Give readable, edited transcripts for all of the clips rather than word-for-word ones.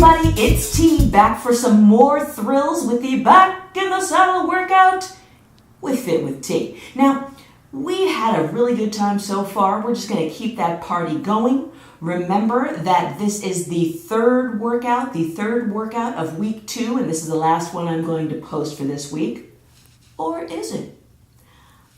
everybody, it's T, back for some more thrills with the Back in the Saddle workout with Fit with T. Now, we had a really good time so far. We're just going to keep that party going. Remember that this is the third workout of week 2, and this is the last one I'm going to post for this week. Or is it?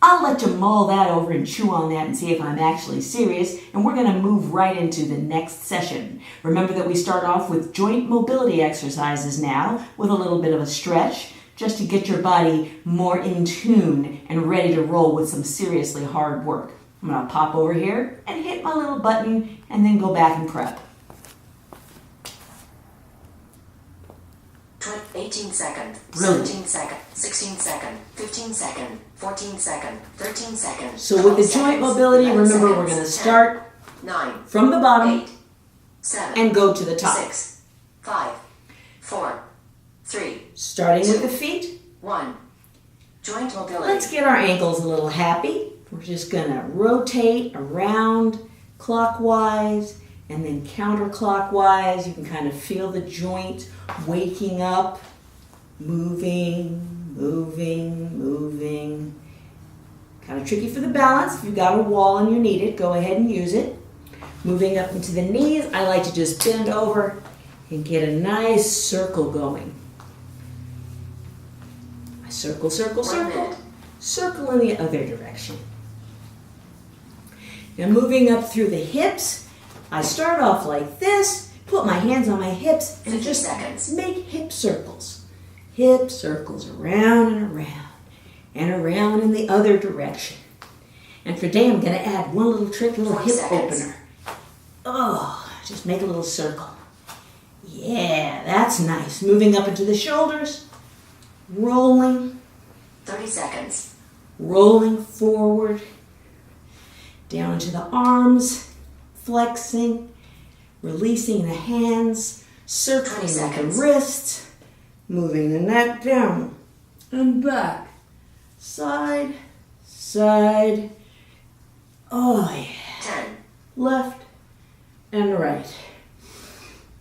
I'll let you mull that over and chew on that and see if I'm actually serious, and we're going to move right into the next session. Remember that we start off with joint mobility exercises now with a little bit of a stretch just to get your body more in tune and ready to roll with some seriously hard work. I'm going to pop over here and hit my little button and then go back and prep. 18 second, Brilliant. 17 second, 16 second, 15 second, 14 second, 13 second. So with the joint mobility, remember we're going to start 9, from the bottom 8, 7, and go to the top. 6, 5, 4, 3, Starting with the feet. 1. Joint mobility. Let's get our ankles a little happy. We're just going to rotate around clockwise and then counterclockwise. You can kind of feel the joint waking up, moving, moving, moving. Kind of tricky for the balance. If you've got a wall and you need it, go ahead and use it. Moving up into the knees, I like to just bend over and get a nice circle going. Circle, circle, circle. Circle in the other direction. Now moving up through the hips, I start off like this, put my hands on my hips, and just make hip circles. Hip circles around and around, and around in the other direction. And for today, I'm going to add one little trick, a little hip opener. Oh, just make a little circle. Yeah, that's nice. Moving up into the shoulders, rolling. 30 seconds. Rolling forward, down into the arms, flexing, releasing the hands, circling the wrists, moving the neck down and back, side, side, oh yeah, 10. Left and right.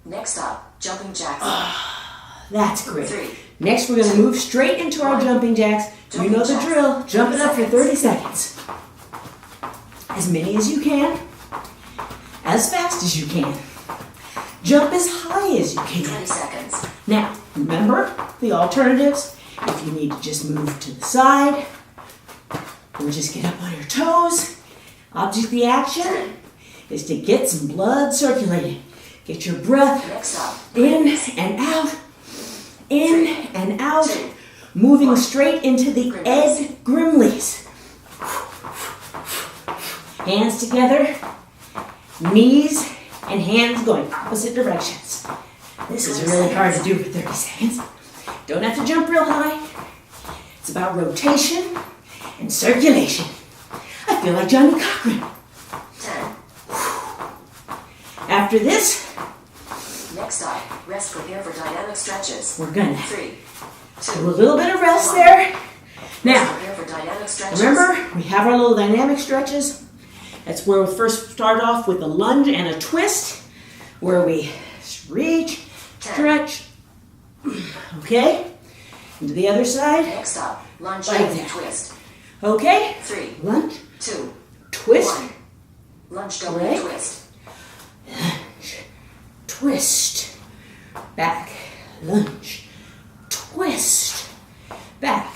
Next up, jumping jacks. That's great. 3. Next, we're going to move straight into our jumping jacks. You know the drill. Jump it up for 30 seconds. As many as you can. As fast as you can. Jump as high as you can. 20 seconds. Now, remember the alternatives. If you need to just move to the side, or just get up on your toes, object the action is to get some blood circulating. Get your breath in and out. In and out, moving straight into the Ed Grimleys. Hands together, knees and hands going opposite directions. This is really hard to do for 30 seconds. Don't have to jump real high. It's about rotation and circulation. I feel like Johnny Cochran. 10. After this, next up, rest, prepare for dynamic stretches. we're gonna 3, 2, do a little bit of rest there. Now, prepare for dynamic stretches. remember, we have our little dynamic stretches. That's where we first start off with a lunge and a twist, where we reach, stretch, okay? Into the other side. Next up, lunge Like and that. twist. Okay, 3, lunge, 2, twist, 1. Lunge double Right. twist. lunge, twist, back, lunge, twist, back,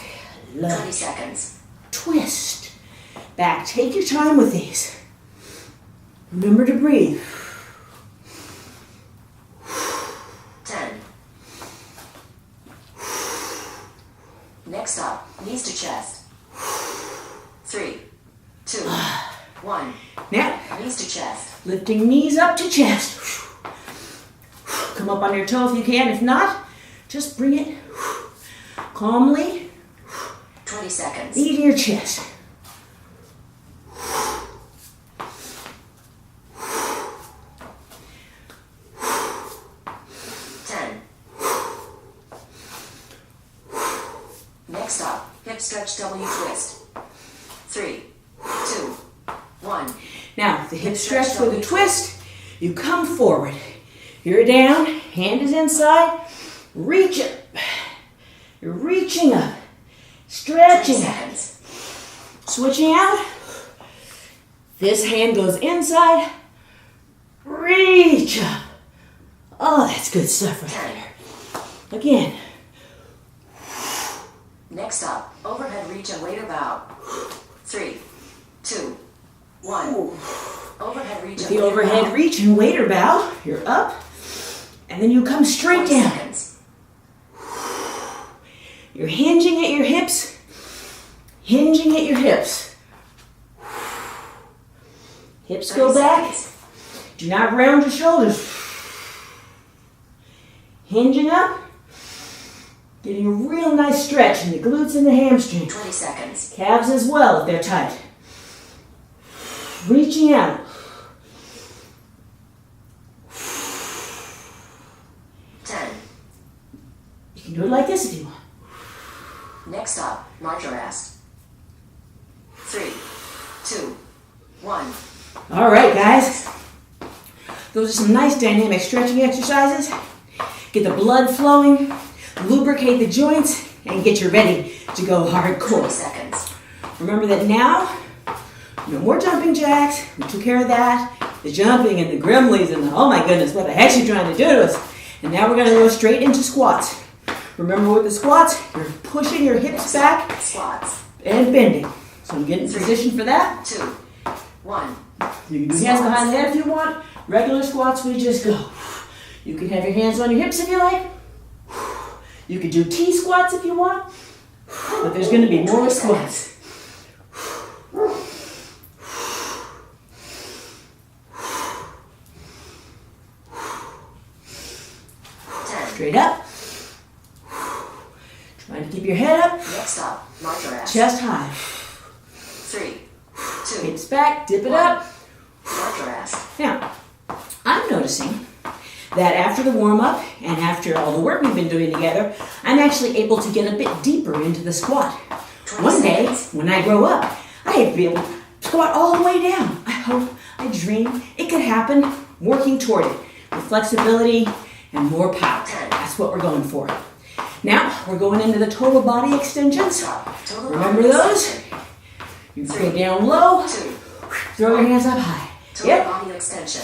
20 lunge, seconds. twist, back. Take your time with these. Remember to breathe. 10. Next up, knees to chest. 3, 2, 1. Now, Knees to chest. lifting knees up to chest. Come up on your toe if you can. If not, just bring it calmly 20 seconds. knee to your chest. Next up, hip stretch W twist. 3, 2, 1. Now, the hip stretch with a twist, you come forward. You're down, hand is inside, reach up. You're reaching up, 20 stretching, seconds. switching out. This hand goes inside, reach up. Oh, that's good stuff right 10. there. Again, Next up, overhead reach and waiter bow. 3, 2, 1. Overhead reach and the waiter overhead bow. reach and waiter bow. You're up, and then you come straight 20 down. seconds. You're hinging at your hips, hinging at your hips. Hips 30 go back. seconds. Do not round your shoulders. Hinging up, getting a real nice stretch in the glutes and the hamstring. 20 seconds. Calves as well if they're tight. Reaching out. 10. You can do it like this if you want. Next up, march your ass. 3, 2, 1. All right, guys. Those are some nice dynamic stretching exercises. Get the blood flowing, lubricate the joints, and get you ready to go 20 hardcore. seconds. Remember that now, no more jumping jacks. We took care of that. The jumping and the gremlies and the, oh my goodness, what the heck's you trying to do to us? And now we're gonna go straight into squats. Remember with the squats, you're pushing your hips back Squats. and bending. So get in position for that. 2, 1. You can do hands behind the head if you want. Regular squats, we just go. You can have your hands on your hips if you like. You can do T squats if you want. But there's gonna be more squats. 10. Straight up. Trying to keep your head up, Next up, march your ass. chest high. 3, 2, Hips back, dip it up. march your ass. Now, I'm noticing that after the warm-up and after all the work we've been doing together, I'm actually able to get a bit deeper into the squat. 20 One day, seconds. when I grow up, I'd be able to squat all the way down. I hope, I dream it could happen, working toward it with flexibility and more power. That's what we're going for. Now, we're going into the total body extensions. Stop. Total Remember body those? extension. You can go down low, 2. throw your hands up high. Total Yep, body extension.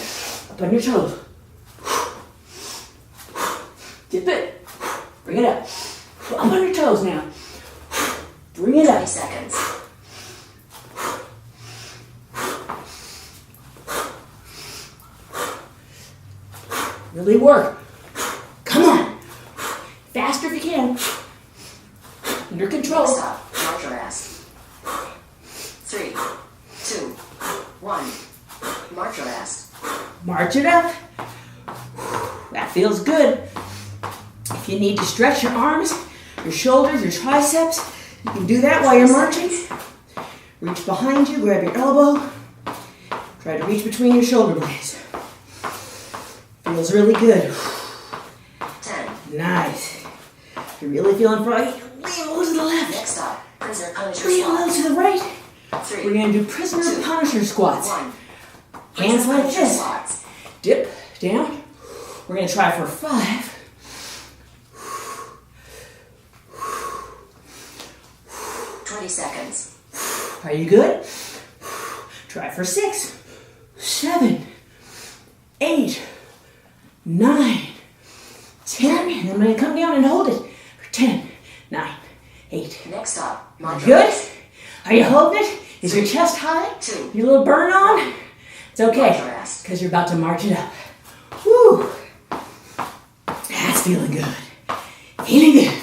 up on your toes. Dip it. Bring it up. Up on your toes now. Bring it 20 up. seconds. Really work. Come on. Faster if you can. Under control. Next up, march your ass. 3, 2, 1. March your ass. March it up. That feels good. If you need to stretch your arms, your shoulders, your triceps, you can do that while you're marching. Reach behind you, grab your elbow. Try to reach between your shoulder blades. Feels really good. 10. Nice. You're really feeling froggy. Lean low to the left. Next up, prisoner punisher Lean low squats. to the right. 3, We're going to do prisoner punisher squats. 1. Hands like Punisher this. squats. Dip down. We're going to try for 5. 20 seconds. Are you good? Try for 6, 7, 8, 9, 10. And I'm going to come down and hold it for 10, 9, 8. Next up, march your Good? ass. Are you holding it? Is your chest high? 2. Your little burn on? It's March your okay, ass. because you're about to march it up. Woo! That's feeling good. Feeling good.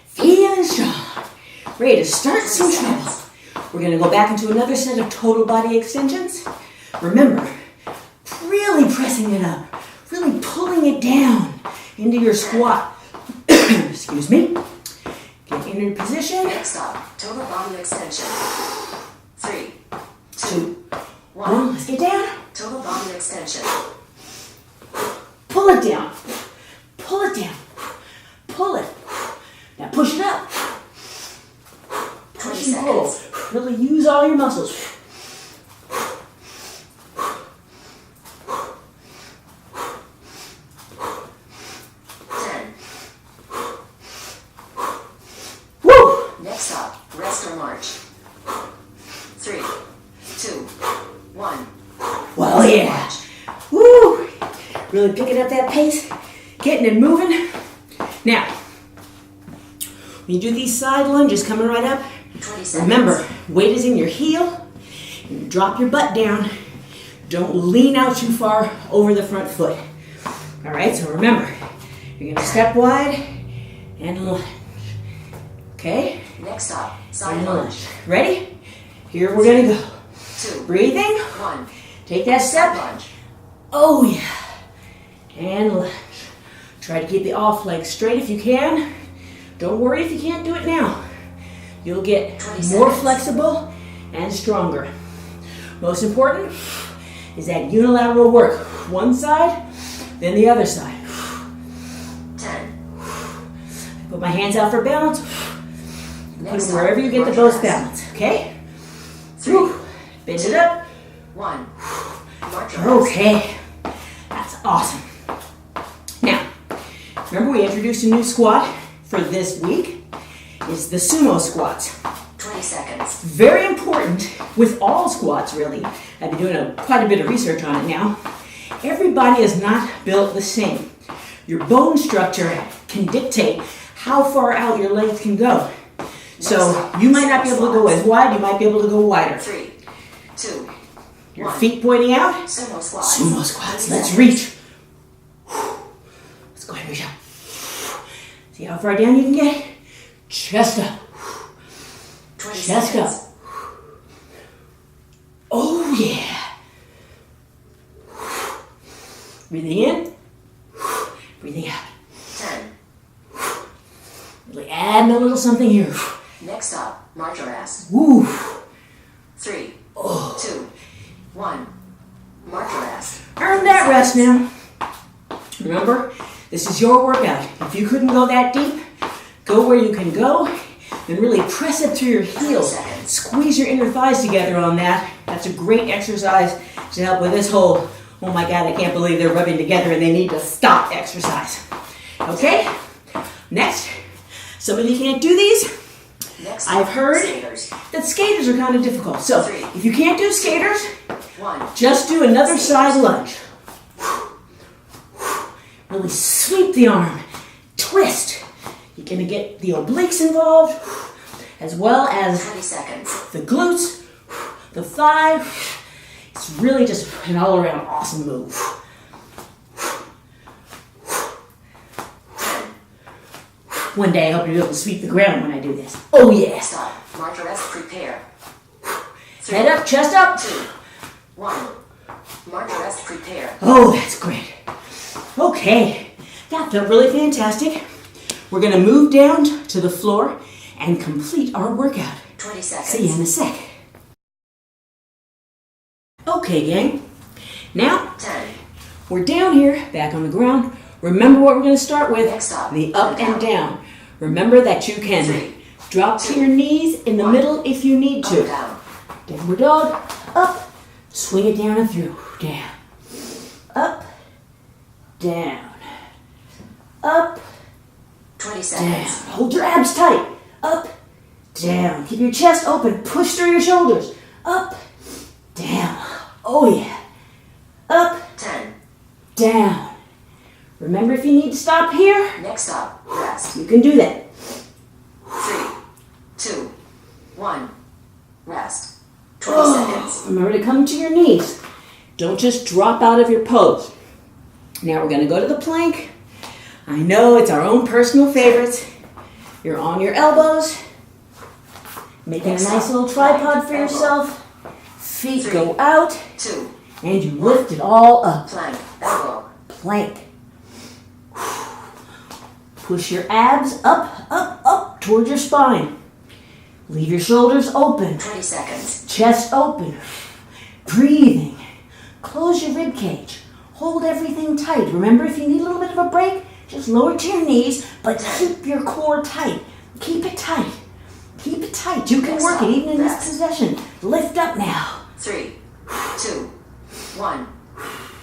Feeling strong. Ready to start some trouble. We're going to go back into another set of total body extensions. Remember, really pressing it up. Really pulling it down into your squat. Excuse me. Get in your position. Next up, total body extension. 3, 2, 1. 1. Let's get down. Total body extension. Pull it down. Pull it down. Pull it. Now push it up. 20 Push and pull. seconds. Really use all your muscles. Really picking up that pace, getting it moving. Now, when you do these side lunges coming right up, 20 seconds. remember, weight is in your heel. You drop your butt down. Don't lean out too far over the front foot. All right, so remember, you're gonna step wide and lunge. Okay? Next up, side And lunge. lunge. Ready? Here we're gonna go. 2, Breathing. 1. Take that Side step. lunge. Oh yeah. And lunge. Try to keep the off leg straight if you can. Don't worry if you can't do it now. You'll get 20 more seconds. flexible and stronger. Most important is that unilateral work. One side, then the other side. 10. Put my hands out for balance. Put Next them wherever you get the march most rest. balance. Okay? 3, Bend it up. 1. March rest. Okay. That's awesome. Now, remember we introduced a new squat for this week. It's the sumo squats. 20 seconds. Very important with all squats, really. I've been doing quite a bit of research on it now. Everybody is not built the same. Your bone structure can dictate how far out your legs can go. So you might not be able to go as wide, you might be able to go wider. 3, 2, Your 1. feet pointing out. Sumo squats. Sumo squats. 20 Let's seconds. reach. Let's go ahead and reach up. See how far down you can get? Chest up. 20 Chest seconds. up. Oh yeah. Breathing in. Breathing out. 10. Really adding a little something here. Next up, march rest. Woo. 3, Oh. 2, 1. March rest. Earn that rest now. Remember, this is your workout. If you couldn't go that deep, go where you can go and really press it through your heels. seconds. Squeeze your inner thighs together on that. That's a great exercise to help with this whole, oh my God, I can't believe they're rubbing together and they need to stop exercise. Okay? Next, some of you can't do these. Next I've up, heard skaters. that skaters are kind of difficult. So if you can't do skaters, 1. just do another side lunge. Really sweep the arm, twist. You're gonna get the obliques involved, as well as 20 seconds. the glutes, the thigh. It's really just an all-around awesome move. 10. One day I hope you'll be able to sweep the ground when I do this. Oh yeah. Next up, march rest. Prepare. 3, Head up, chest up. 2, 1. March rest. Prepare. Oh, that's great. Okay, that felt really fantastic. We're gonna move down to the floor and complete our workout. 20 seconds. See you in a sec. Okay, gang. Now, 10. we're down here, back on the ground. Remember what we're gonna start with? Next up, The up down. and down. Remember that you can 3, drop to your knees in the 1. middle if you need Up, to. down. Downward dog, up, swing it down and through, down, up, down, up, 20 down. seconds. Hold your abs tight, up, down. Keep your chest open, push through your shoulders, up, down. Oh yeah, up, 10. down. Remember if you need to stop here, Next up, rest. you can do that. 3, 2, 1. Rest. 20 seconds. Remember to come to your knees. Don't just drop out of your pose. Now we're going to go to the plank. I know it's our own personal favorites. You're on your elbows, making a nice little tripod for yourself. Feet go out, 2. and you lift it all up. Plank. Elbow. Plank. Push your abs up, up, up towards your spine. Leave your shoulders open. 20 seconds. Chest open. Breathing. Close your rib cage. Hold everything tight. Remember, if you need a little bit of a break, just lower to your knees, but keep your core tight. Keep it tight. Keep it tight. You can work it even in this position. Lift up now. 3, 2, 1.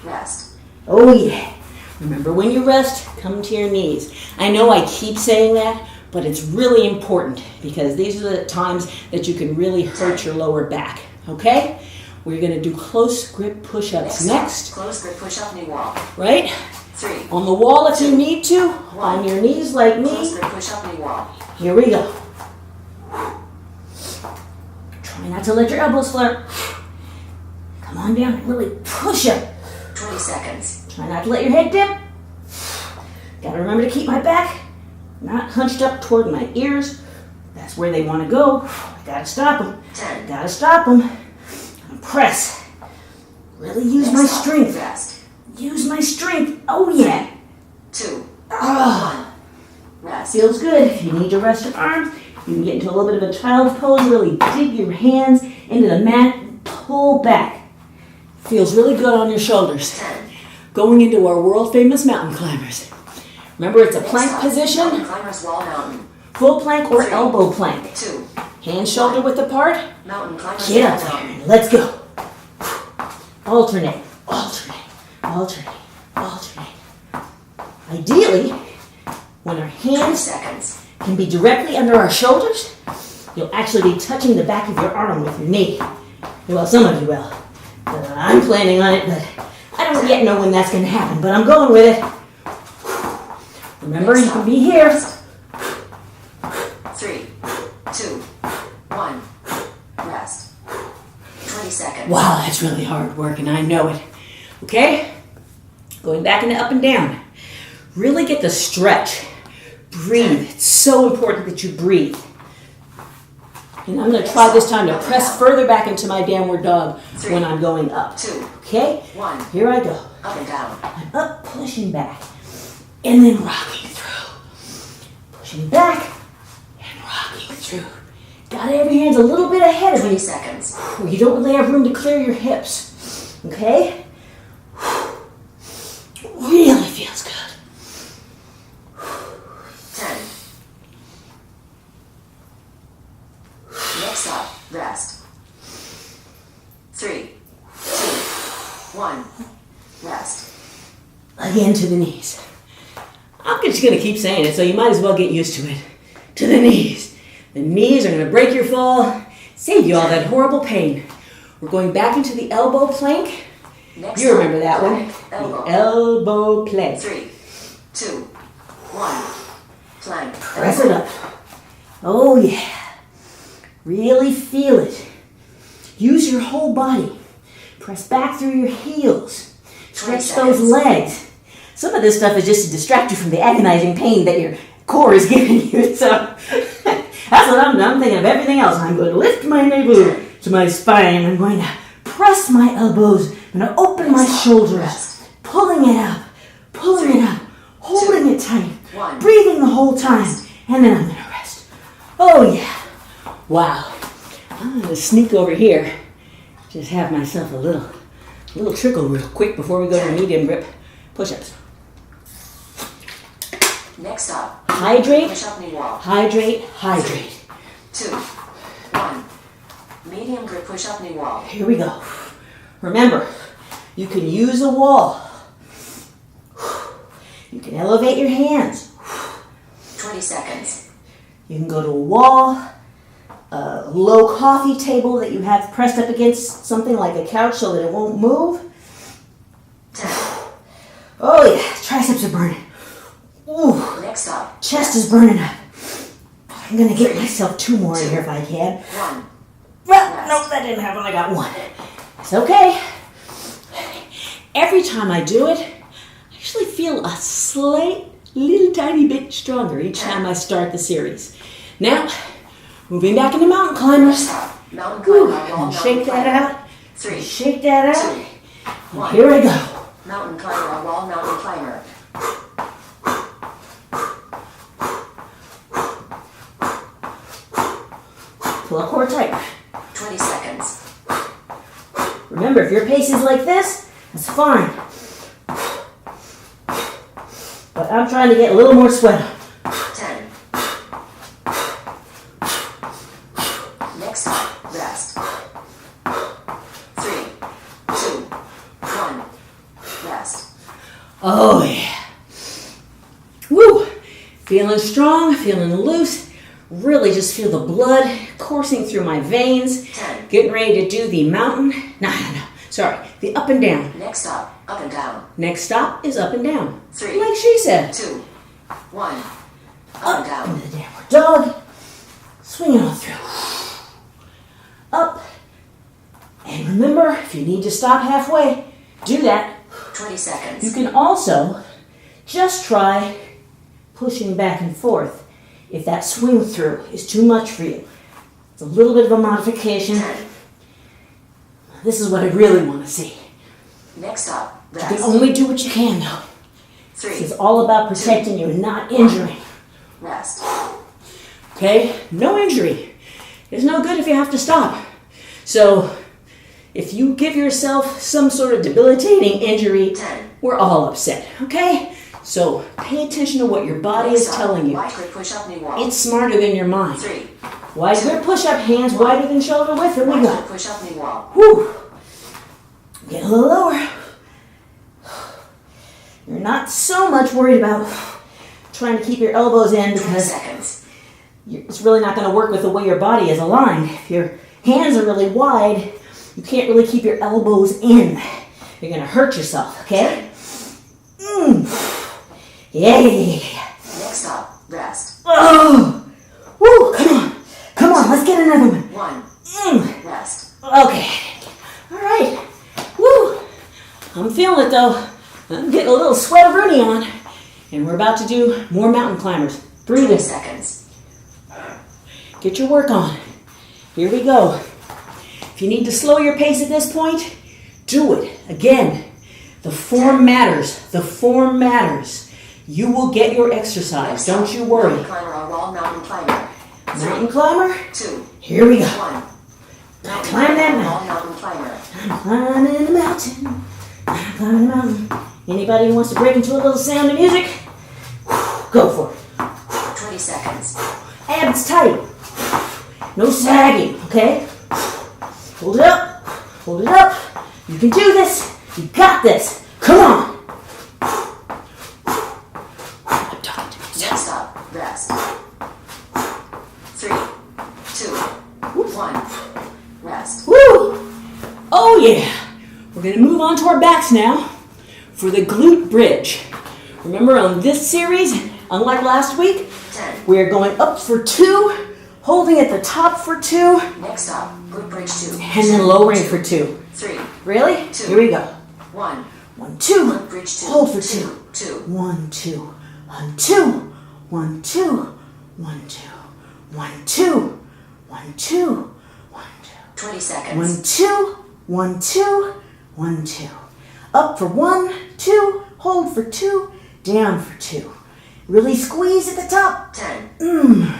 Rest. Oh yeah. Remember, when you rest, come to your knees. I know I keep saying that, but it's really important because these are the times that you can really hurt your lower back. Okay? We're going to do close grip push-ups next. Close grip push-up knee wall. Right? 3. On the wall if you need to. On your knees like me. Close grip push-up knee wall. Here we go. Try not to let your elbows flare. Come on down and really push up. 20 seconds. Try not to let your head dip. Gotta remember to keep my back not hunched up toward my ears. That's where they want to go. I gotta stop them. 10. Gotta stop them. And press. Really use my strength. Rest. Use my strength. Oh yeah. 2. Ah. 1. Rest. Feels good. If you need to rest your arms, you can get into a little bit of a child's pose. Really dig your hands into the mat and pull back. Feels really good on your shoulders. 10. Going into our world famous mountain climbers. Remember, it's a plank Mountain position. climbers wall mountain. Full plank or 3. elbow plank. 2. Hands shoulder width apart. Mountain climbers Get wall up there. mountain. Let's go. Alternate. Alternate. Alternate. Alternate. Ideally, when our 20 hands seconds. can be directly under our shoulders, you'll actually be touching the back of your arm with your knee. Well, some of you will. I'm planning on it, but I don't yet know when that's going to happen, but I'm going with it. Remember, you can be here. 3. 2. 1. Rest. 20 seconds. Wow, that's really hard work, and I know it. Okay? Going back into up and down. Really get the stretch. Breathe. It's so important that you breathe. And I'm going to try this time to press further back into my downward dog when I'm going up. 2. Okay? 1. Here I go. Up and down. I'm up, pushing back, and then rocking through. Pushing back and rocking through. Gotta have your hands a little bit ahead of 20 you. seconds. Where you don't really have room to clear your hips. Okay? Really feels good. 10. Next up, rest. 3. 2. 1. Rest. Again to the knees. I'm just gonna keep saying it, so you might as well get used to it. To the knees. The knees are gonna break your fall, save you all that horrible pain. We're going back into the elbow plank. Next You up, remember that one. Elbow. The elbow plank. 3. 2. 1. Plank. Press it up. Oh yeah. Really feel it. Use your whole body. Press back through your heels. 20 Stretch those seconds. legs. Some of this stuff is just to distract you from the agonizing pain that your core is giving you. So that's what I'm doing. I'm thinking of everything else. I'm going to lift my navel to my spine. I'm going to press my elbows. I'm going to open my shoulders. Pulling it up. Pulling it up. Holding it tight. 1. Breathing the whole time. And then I'm going to rest. Oh yeah. Wow. I'm going to sneak over here. Just have myself a little trickle real quick before we go to medium grip push-ups. Next up, Hydrate, push up knee wall. hydrate, hydrate. 2. 1. Medium grip push up knee wall. Here we go. Remember, you can use a wall. You can elevate your hands. 20 seconds. You can go to a wall, a low coffee table that you have pressed up against something like a couch so that it won't move. 10. Oh yeah, triceps are burning. Ooh, Next up, chest is burning up. I'm gonna get myself 2 more in here if I can. 1. Well, nope, that didn't happen. I got 1. It's okay. Every time I do it, I actually feel a slight, little tiny bit stronger each time I start the series. Now, moving back into mountain climbers. Next up, mountain Whew, climber wall. and shake that out. 3. Shake that out. 2. 1. Here I go. Mountain climber wall. Mountain climber. Pull up core tight. 20 seconds. Remember, if your pace is like this, that's fine. But I'm trying to get a little more sweat on. 10. Next up, rest. 3. 2. 1. Rest. Oh yeah. Woo! Feeling strong, feeling loose, Really just feel the blood coursing through my veins. 10. Getting ready to do the mountain. No. Sorry, the up and down. Next stop, up and down. Next stop is up and down. 3. Like she said. 2. 1. Up and down. Into the downward dog. Swing it on through. Up. And remember, if you need to stop halfway, do that. 20 seconds. You can also just try pushing back and forth if that swing through is too much for you. It's a little bit of a modification. 10. This is what I really want to see. Next stop, You can rest. only do what you can though. 3. This is all about protecting you and not injuring. Rest. Okay? No injury. It's no good if you have to stop. So, if you give yourself some sort of debilitating injury, 10. we're all upset. Okay? So, pay attention to what your body Next is stop, telling you. wide grip push-up knee wall. It's smarter than your mind. 3. Wide grip push-up, hands wider than shoulder width, and we Wide go. grip push-up knee wall. Whew. Get a little lower. You're not so much worried about trying to keep your elbows in 20 because seconds. it's really not going to work with the way your body is aligned. If your hands are really wide, you can't really keep your elbows in. You're going to hurt yourself, okay? Yeah. Next stop, rest. Oh! Woo, come on, let's get another one. 1. Rest. Okay. All right. Woo! I'm feeling it though. I'm getting a little sweat of Rooney on. And we're about to do more mountain climbers. 20 Breathing. seconds. Get your work on. Here we go. If you need to slow your pace at this point, do it. Again, the form matters. The form matters. You will get your exercise. Next Don't stop, you worry. Mountain climber or wall mountain climber. Mountain climber. 2. Here we go. 1. Mountain Climb that climber or mountain. wall mountain climber. I'm climbing the mountain. I'm climbing the mountain. Anybody who wants to break into a little sound of music, go for it. 20 seconds. Abs tight. No sagging, okay? Hold it up. Hold it up. You can do this. You got this. Come on. I'm talking to myself. Next stop, rest. 3. 2. 1. Rest. Woo! Oh yeah. We're gonna move on to our backs now for the glute bridge. Remember on this series, unlike last week, 10. we're going up for 2, holding at the top for 2, Next stop, glute bridge 2. and then lowering for 2. 3. Really? 2. Here we go. 1. 1, 2. Glute bridge 2. Hold for 2. 2. 1, 2. 1, 2. 1, 2. 1, 2. 1, 2. 1, 2. 1, 2. 20 seconds. 1, 2. 1, 2. 1, 2. Up for 1, 2. Hold for 2. Down for 2. Really squeeze at the top. 10.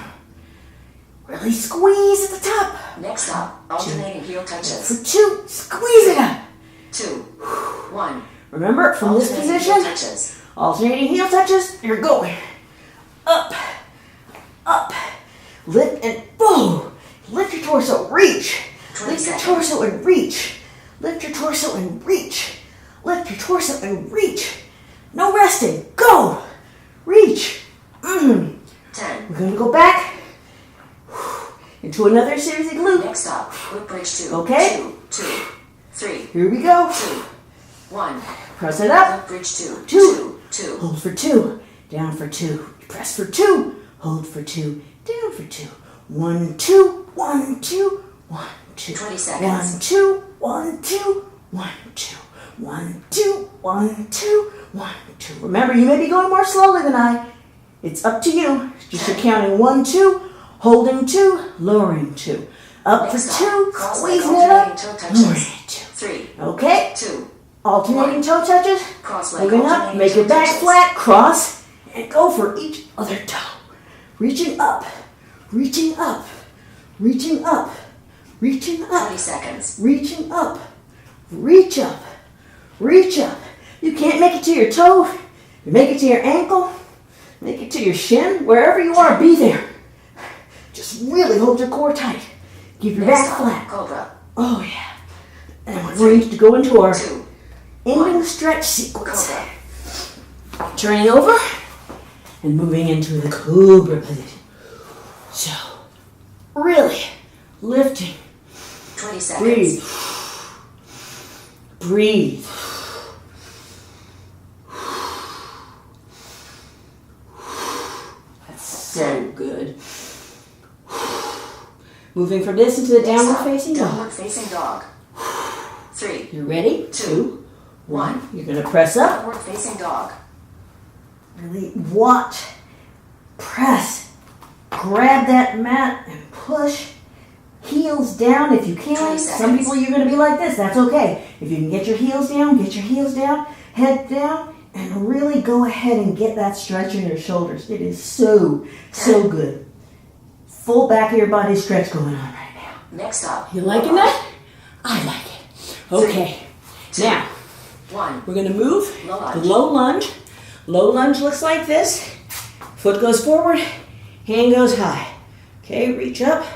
Really squeeze at the top. Next stop, alternating heel touches. For 2. Squeeze it up. 2. 1. Remember, from this Alternating heel position, touches. alternating heel touches, you're going up, up, lift and boom. Lift your torso, reach. 20 Lift your seconds. torso and reach. Lift your torso and reach. Lift your torso and reach. No resting. Go. Reach. 10. We're going to go back into another series of glute. Next stop, glute bridge 2. Okay. 2. 2. 3. Here we go. 2. 1. Press it up. Glute bridge 2. 2. 2. Hold for 2. Down for 2. Press for 2. Hold for 2. Down for 2. 1, 2. 1, 2. 1, 2. 20 seconds. 1, 2. 1, 2. 1, 2. 1, 2. 1, 2. 1, 2. Remember, you may be going more slowly than I. It's up to you. Just you're counting 1, 2. Holding 2. Lowering 2. Up Next for stop, 2. cross leg Squeezing it up. alternating toe touches. Lowering 2. 3. Okay. 2. Alternating toe touches. Cross leg Moving up, alternating make your toe back touches. flat, cross, and go for each other toe. Reaching up, reaching up, reaching up, reaching up, 20 seconds. reaching up, reach up, reach up. You can't make it to your toe, you make it to your ankle, make it to your shin, wherever you are, be there. Just really hold your core tight. Keep your Next back stop, flat. cobra. Oh yeah. And we're ready to go into our 2. ending stretch sequence. Cobra. Turning over and moving into the cobra position. So, really lifting. 20 seconds. Breathe. Breathe. That's so good. Moving from this into the downward facing dog. Downward facing dog. 3. You ready? 2. 1. You're going to press up. Downward facing dog. Really watch. Press. Grab that mat and push. Heels down if you can. 20 Some seconds. people you're going to be like this. That's okay. If you can get your heels down, get your heels down, head down, and really go ahead and get that stretch in your shoulders. It is so good. Full back of your body stretch going on right now. Next up. You liking that? I like it. Okay. 2, Now, 1. we're going to move Low lunge. to low lunge. Low lunge looks like this. Foot goes forward, hand goes high. Okay, reach up.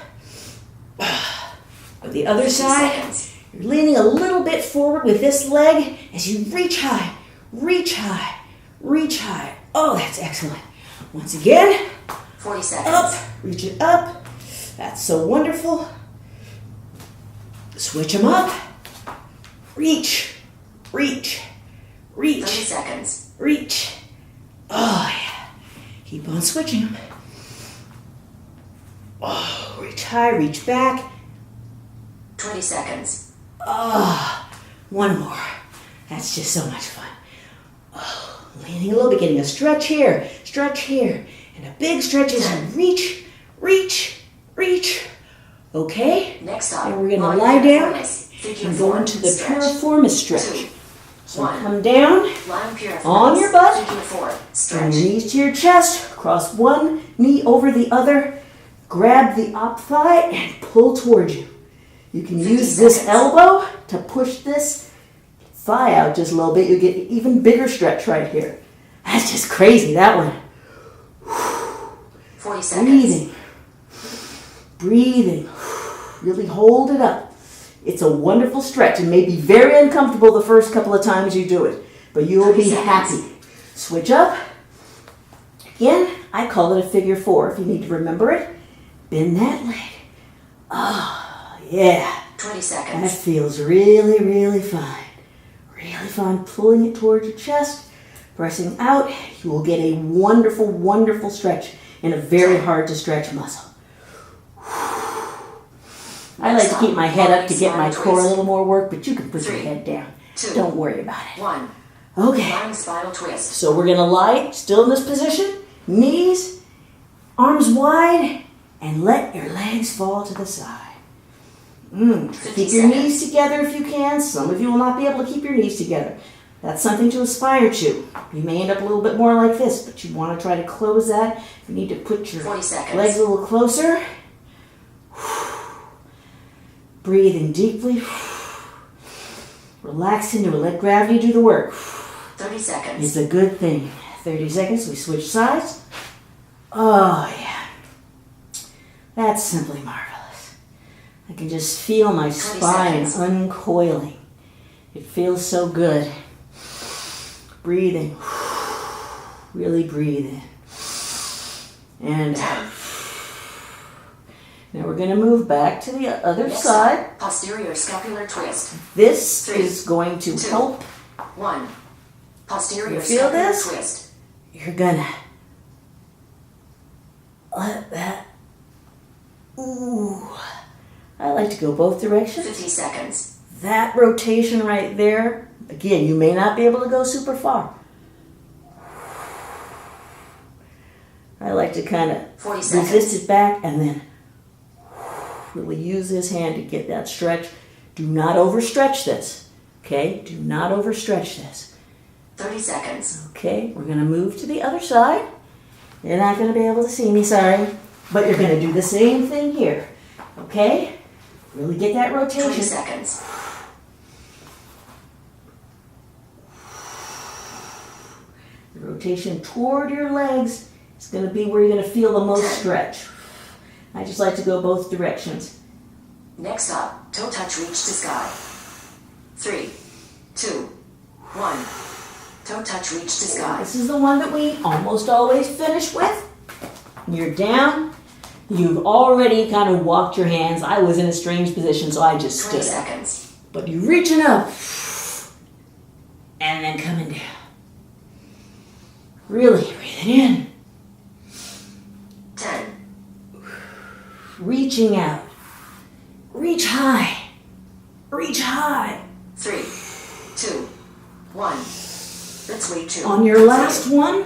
With the other 50 side, seconds. you're leaning a little bit forward with this leg as you reach high, reach high, reach high. Oh, that's excellent. Once again, 40 seconds. up, reach it up. That's so wonderful. Switch them up. Reach, reach, 30 reach, seconds. reach. Oh, yeah. Keep on switching them. Oh, reach high, reach back. 20 seconds. Oh, one more. That's just so much fun. Oh, leaning a little bit, getting a stretch here, and a big stretch as you reach, reach, reach. Okay? Next up. And we're going to lying lie down piriformis. Figure and go 4 into the stretch. piriformis stretch. 2, So 1. come down, Lying piriformis. on your butt. Figure 4 bring stretch. your knees to your chest, cross one knee over the other, grab the op thigh and pull towards you. You can 50 use this seconds. elbow to push this thigh out just a little bit. You get even bigger stretch right here. That's just crazy, that one. 40 seconds. Breathing. Breathing. Really hold it up. It's a wonderful stretch. It may be very uncomfortable the first couple of times you do it, but you will 30 be seconds. happy. Switch up. Again, I call it a figure 4 if you need to remember it. Bend that leg. Oh, yeah. 20 That seconds. feels really, really fine. Really fine. Pulling it towards your chest, pressing out. You will get a wonderful, wonderful stretch in a very hard to stretch muscle. I like to keep my head up to get my core a little more work, but you can put your 3, head down. 2, Don't worry about it. 1. Okay, Lying spinal twist. so we're gonna lie still in this position, knees, arms wide, and let your legs fall to the side. 50 Keep your seconds. knees together if you can. Some of you will not be able to keep your knees together. That's something to aspire to. You may end up a little bit more like this, but you want to try to close that. If you need to put your 40 seconds. legs a little closer. Breathing deeply. Relax into it. Let gravity do the work. 30 seconds. It's a good thing. 30 seconds, we switch sides. Oh, yeah. That's simply marvelous. I can just feel my 20 spine seconds. uncoiling. It feels so good. Breathing. Really breathe in. And out. Now we're going to move back to the other Next side. up, posterior scapular twist. This 3, is going to 2. help. 1. Posterior You feel scapular this? twist. You're gonna let that. Ooh. I like to go both directions. 50 seconds. That rotation right there, again, you may not be able to go super far. I like to kind of 40 seconds. resist it back and then really use this hand to get that stretch. Do not overstretch this, okay? Do not overstretch this. 30 seconds. Okay, we're going to move to the other side. You're not going to be able to see me, sorry. But you're going to do the same thing here. Okay? Really get that 20 rotation. seconds. The rotation toward your legs is going to be where you're going to feel the most 10. stretch. I just like to go both directions. Next up, toe touch reach to sky. 3, 2, 1. Toe touch reach to sky. This is the one that we almost always finish with. You're down, You've already kind of walked your hands. I was in a strange position, so I just 20 stood up. seconds. But you're reaching up and then coming down. Really breathing in. 10, Reaching out. Reach high. Reach high. 3, 2, 1. Let's wait 2. On your last one,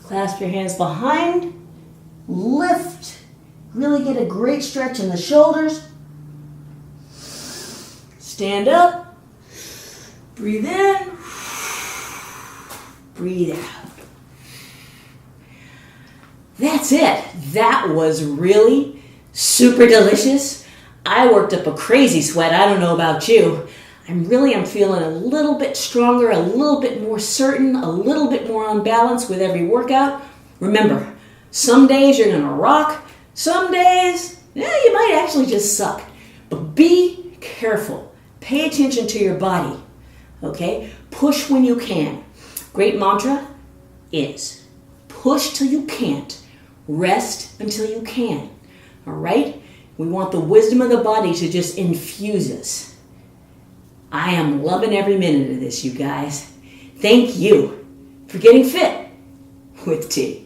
clasp your hands behind. Lift. Really get a great stretch in the shoulders. Stand up. Breathe in. Breathe out. That's it. That was really super delicious. I worked up a crazy sweat. I don't know about you. I'm feeling a little bit stronger, a little bit more certain, a little bit more on balance with every workout. Remember, some days you're gonna rock, some days, you might actually just suck. But be careful. Pay attention to your body, okay? Push when you can. Great mantra is push till you can't, rest until you can, all right? We want the wisdom of the body to just infuse us. I am loving every minute of this, you guys. Thank you for getting fit with T.